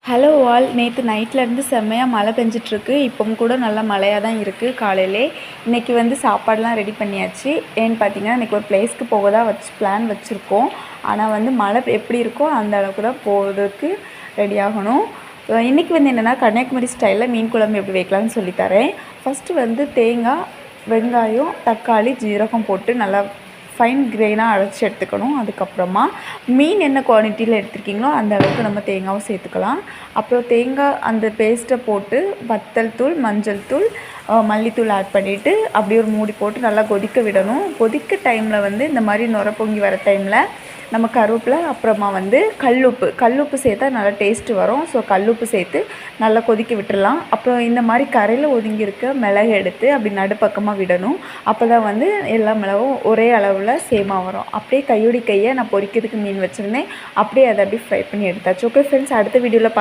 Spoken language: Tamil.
ஹலோ ஆல், நேற்று நைட்லேருந்து செம்மையாக மழை பெஞ்சிட்ருக்கு. இப்போவும் கூட நல்லா மழையாக தான் இருக்குது. காலையிலே இன்றைக்கி சாப்பாடெலாம் ரெடி பண்ணியாச்சு. ஏன்னு பார்த்தீங்கன்னா, இன்றைக்கி ஒரு பிளேஸ்க்கு போக தான் பிளான் வச்சுருக்கோம். ஆனால் மழை எப்படி இருக்கோ அந்த அளவுக்கு தான் போகிறதுக்கு ரெடி ஆகணும். இன்றைக்கி என்னென்னா, கன்னியாகுமரி ஸ்டைலில் மீன் குழம்பு எப்படி வைக்கலாம்னு சொல்லித்தரேன். ஃபஸ்ட்டு தேங்காய், வெங்காயம், தக்காளி, ஜீரகம் போட்டு நல்லா ஃபைன் கிரெயினாக அரைச்சி எடுத்துக்கணும். அதுக்கப்புறமா மீன் என்ன குவான்டிட்டியில் எடுத்துருக்கீங்களோ அந்த அளவுக்கு நம்ம தேங்காவும் சேர்த்துக்கலாம். அப்புறம் தேங்காய் அந்த பேஸ்ட்டை போட்டு வத்தல் தூள், மஞ்சள் தூள், மல்லித்தூள் ஆட் பண்ணிவிட்டு அப்படியே ஒரு மூடி போட்டு நல்லா கொதிக்க விடணும். கொதிக்க டைமில் இந்த மாதிரி நுர பொங்கி வர டைமில் நம்ம கருவேப்பிலை, அப்புறமா கல்லுப்பு சேர்த்தா நல்லா டேஸ்ட்டு வரும். ஸோ கல்லுப்பு சேர்த்து நல்லா கொதிக்க விட்டுடலாம். அப்புறம் இந்த மாதிரி கரையில் ஒதுங்கி இருக்க மிளகு எடுத்து அப்படி நடுப்பக்கமாக விடணும். அப்போ தான் எல்லா மிளகும் ஒரே அளவில் சேமாக வரும். அப்படியே கையை நான் பொரிக்கிறதுக்கு மீன் வச்சுருந்தேன். அப்படியே அதை அப்படியே ஃப்ரை பண்ணி எடுத்தாச்சு. ஓகே ஃப்ரெண்ட்ஸ், அடுத்த வீடியோவில்